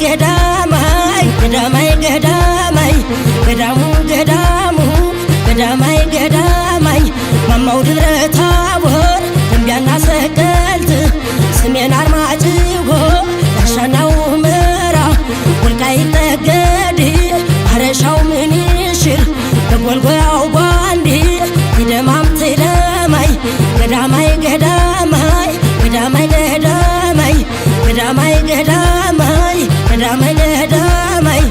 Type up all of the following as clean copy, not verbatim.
ገዳማይ ገዳማይ ገዳማይ ገዳሙ ገዳሙ ገዳማይ ገዳማይ ማማው ደብረ ታቦር ደንቢያና ሰቀልት ሰሜን አርማጭሆ ሻናው ምራ ወልቃይት ጠገዴ አረሻው ምንሽር በጎልጎያው ጓንዴ ይደማም ትለማይ ገዳማይ ገዳማይ ገዳማይ ገዳማይ ገዳማይ ገዳማይ ገዳማይ ገዳማይ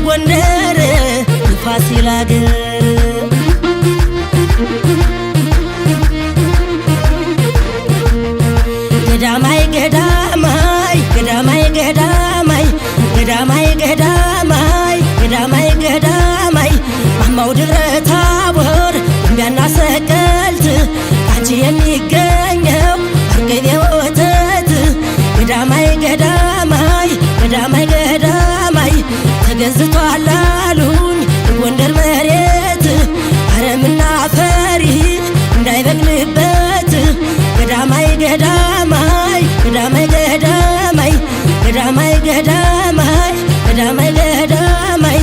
ጎንደር ፋሲል አገር ገዳማይ ገዳማይ ገዳማይ ገዳማይ ገዳማይ ገዳማይ ገዳማይ ገዳማይ ማማው ደብረ ታቦር ደንቢያና ሰቀልት አንቺ የሚገኘው አርገቤ ወተት ገዳማይ ገዳማይ ገዳማይ ገዳማይ ተገዝቷል አሉኝ ጎንደር መሬት አረምና ፈሪ እንዳይበቅልበት ገዳማይ ገዳማይ ገዳማይ ገዳማይ ገዳማይ ገዳማይ ገዳማይ ገዳማይ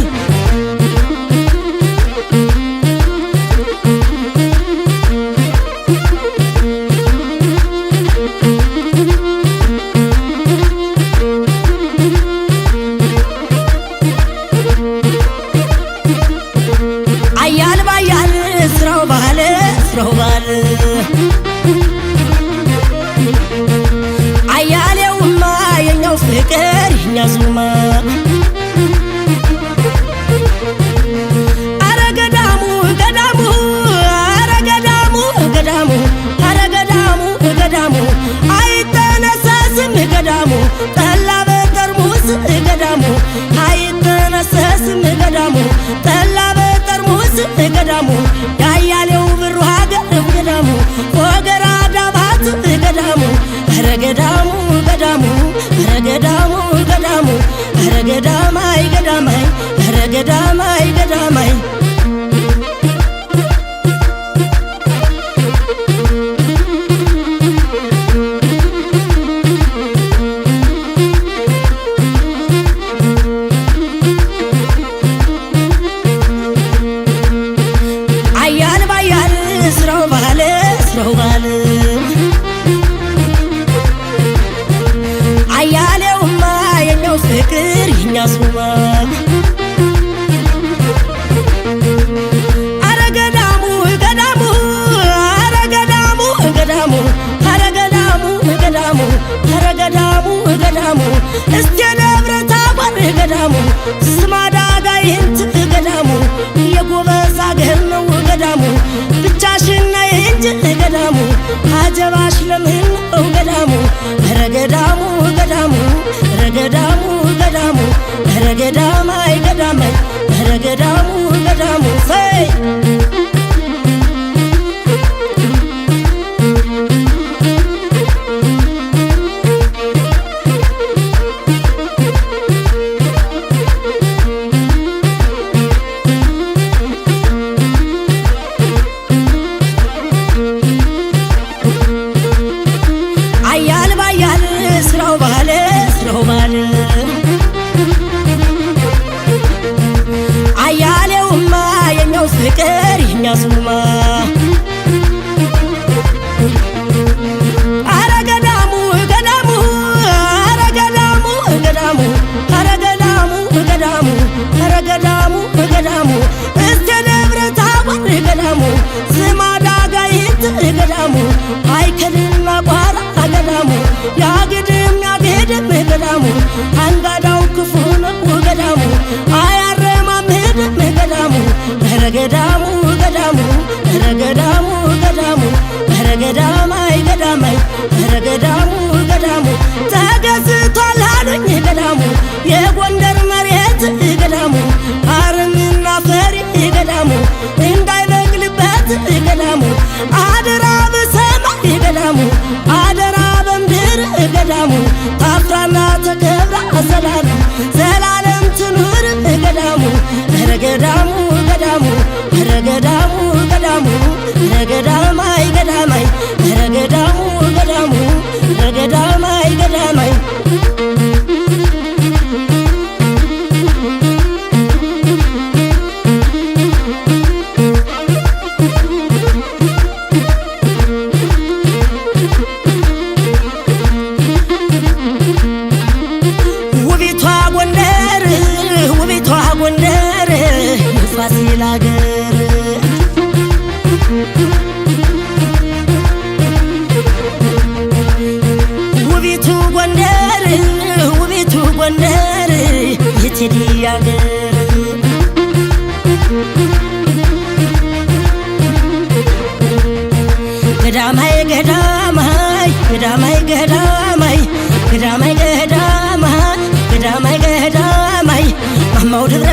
አያሌውማ የኛው ፍቅር ይኛዙማ አረ ገዳሙ ገዳሙ አረ ገዳሙ ገዳሙ አረ ገዳሙ ገዳሙ አይተነሳስም ገዳሙ ጠላ በጠርሙስ ገዳሙ አይተነሳስም ገዳሙ ጠላ በጠርሙስ ገዳሙ ያያሌው ብሩ ሀገር ገዳሙ ወገራ ዳባት ገዳሙ አረ ገዳሙ ገዳሙ አረ ገዳሙ ገዳሙ አረ ገዳማይ ገዳማይ አረ ገዳማይ ገዳማይ አያል ባያል ስራው ባለ ስራው ባለ አያሌውማ የኛው ፍቅር ይኛሱማ አረ ገዳሙ ገዳሙ አረ ገዳሙ ገዳሙ አረ ገዳሙ ገዳሙ አረ ገዳሙ ገዳሙ እስቴ ደብረ ታቦር ገዳሙ ስማዳ ጋይንት ገዳሙ የጎበዝ አገር ነው ገዳሙ ብቻሽን ነይ እንጂ ገዳሙ አጀባሽ ለምን ነው ገዳሙ አረ ገዳሙ ገዳሙ አረ ገዳሙ ገዳሙ አረ ገዳማይ ገዳማይ አረ ገዳሙ ገዳሙ ሰይ አያል ባያል ስራው ባለ ስራው ባለ አያሌውማ የኛው ፍቅር ይኛሱማ አረ ገዳሙ ገዳሙ አረ ገዳሙ ገዳሙ አረ ገዳሙ ገዳሙ አረ ገዳሙ ገዳሙ እስተ ደብረ ታቦር ገዳሙ ስማዳ ጋይንት ገዳሙ አይከልና ቋራ ገዳሙ ያግድም ያግድም ገዳሙ አንጋዳው ክፉ ነው ገዳሙ አያረማም ገዳሙ አረ ገዳሙ ገዳሙ አረ ገዳሙ ገዳሙ እንዳይበቅልበት ገዳሙ አደራ በሰማይ ገዳሙ አደራ በምድር ገዳሙ ታፍራና ተከብራ ዘላለም ዘላለም ትኑር ገዳሙ ገዳሙ ገዳሙ ገዳሙ ገዳሙ ገዳማይ ገዳማይ ገዳሙ ገዳሙ ገዳማይ ገዳማይ ውቢቷ ጎንደር ውቢቷ ጎንደር የፋሲል አገር ውቢቱ ጎንደር ውቢቱ ጎንደር የቴዲ አገር ገዳማይ ገዳማይ ገዳማይ ገዳማይ ገዳማይ ገዳማይ ገዳማይ ገዳማይ ማማው ደብረ